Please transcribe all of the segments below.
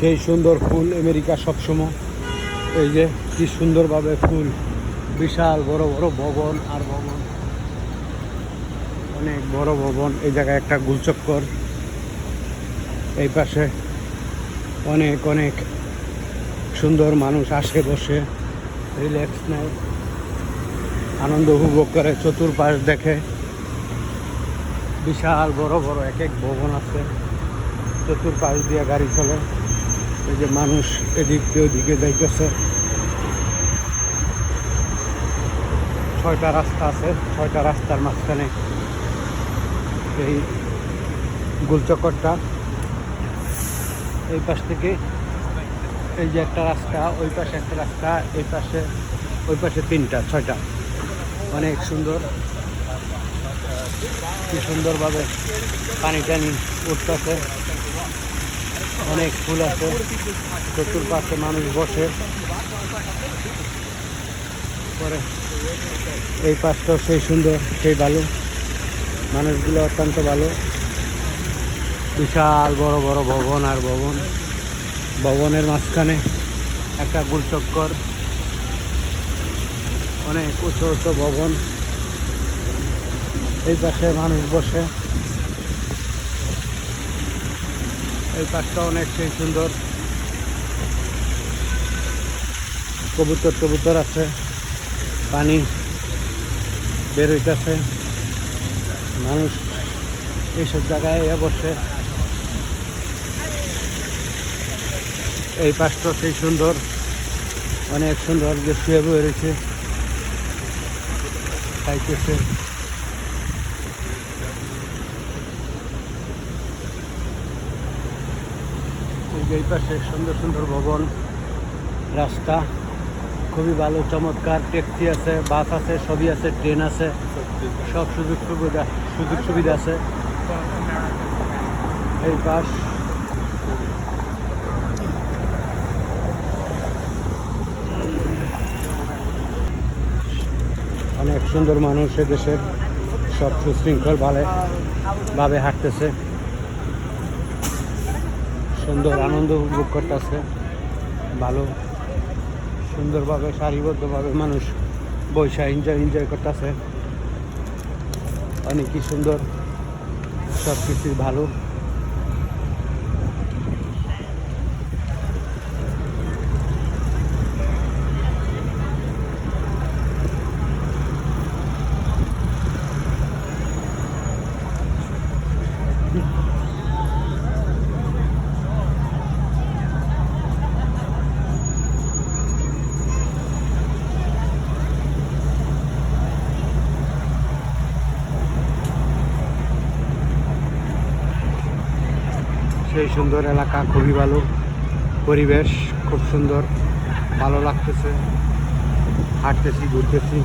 সেই সুন্দর ফুল আমেরিকা সবসময়। এই যে কি সুন্দরভাবে ফুল, বিশাল বড় বড় ভবন আর ভবন, অনেক বড় ভবন। এই জায়গায় একটা গোলচক্কর, এই পাশে অনেক অনেক সুন্দর মানুষ আসে, বসে রিল্যাক্স নেয়, আনন্দ উপভোগ করে, চতুর্পাশ দেখে। বিশাল বড় বড় এক এক ভবন আছে, চতুর্পাশ দিয়ে গাড়ি চলে। এই যে মানুষ এদিক দিয়ে ওদিকে যাইতেছে। 6টা রাস্তা আছে, 6টা রাস্তার মাঝখানে এই গোলচক্করটা। এই পাশ থেকে এই যে একটা রাস্তা, ওই পাশে একটা রাস্তা, এই পাশে ওই পাশে 3টা, 6টা। অনেক সুন্দর, কি সুন্দরভাবে পানি টানি উঠতেছে। অনেক ফুল আছে, চতুর্পাশে মানুষ বসে। পরে এই পাশটাও সেই সুন্দর, সেই ভালো, মানুষগুলো অত্যন্ত ভালো। বিশাল বড় বড় ভবন আর ভবন, ভবনের মাঝখানে একটা গোলচক্কর, অনেক উঁচু উঁচু ভবন। এই পাশে মানুষ বসে, এই পাশটা অনেক সেই সুন্দর। কবুতর টবুতর আছে, পানি বের হইতেছে, মানুষ এইসব জায়গায় বসে। এই পাশটা সেই সুন্দর, অনেক সুন্দর, যে শুয়ে বয়ে রয়েছে, খাইতেছে। এই পাশে সুন্দর সুন্দর ভবন, রাস্তা খুবই ভালো, চমৎকার। ট্যাক্সি আছে, বাস আছে, সবই আছে, ট্রেন আছে, সব সুযোগ সুবিধা আছে। এই পাশ অনেক সুন্দর, মানুষ দেশের সব সুশৃঙ্খল ভাবে হাঁটতেছে, সুন্দর আনন্দ উপভোগ করতেছে, ভালো সুন্দরভাবে সারিবদ্ধভাবে মানুষ বৈশা এনজয় করতেছে। অনেকই সুন্দর, সব কিছুই ভালো। সেই সুন্দর এলাকা, খুবই ভালো পরিবেশ, খুব সুন্দর, ভালো লাগতেছে। হাঁটতেছি, ঘুরতেছি,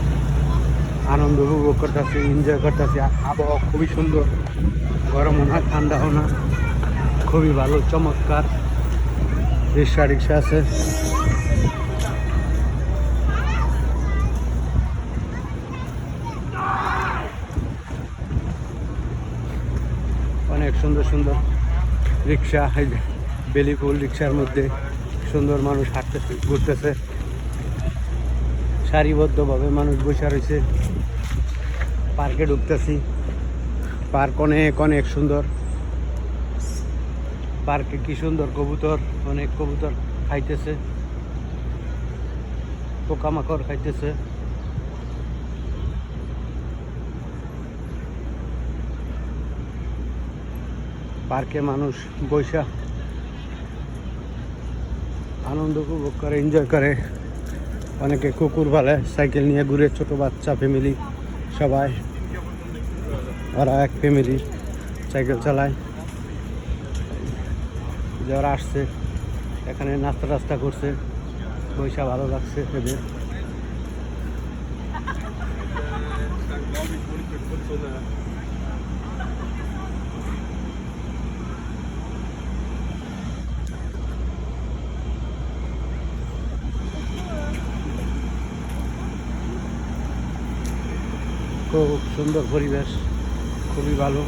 আনন্দ উপভোগ করতেছি, এনজয় করতেছি। আবহাওয়া খুবই সুন্দর, গরমও না ঠান্ডাও না, খুবই ভালো, চমৎকার। রিক্সা আছে, অনেক সুন্দর সুন্দর রিক্সা। বেলি ফুল রিক্সার মধ্যে সুন্দর মানুষ হাঁটতেছে, ঘুরতেছে, সারিবদ্ধভাবে মানুষ বসে রয়েছে। পার্কে ঢুকতেছি, পার্ক অনেক অনেক সুন্দর। পার্কে কি সুন্দর কবুতর, অনেক কবুতর খাইতেছে, পোকামাকড় খাইতেছে। পার্কে মানুষ বৈশা আনন্দ উপভোগ করে, এনজয় করে। অনেকে কুকুর পালে, সাইকেল নিয়ে ঘুরে, ছোট বাচ্চা, ফ্যামিলি সবাই, ওরা এক ফ্যামিলি সাইকেল চালায়। যারা আসছে এখানে নাস্তা টাস্তা করছে, বৈশা ভালো লাগছে এদের। খুব সুন্দর পরিবেশ, খুবই ভালো।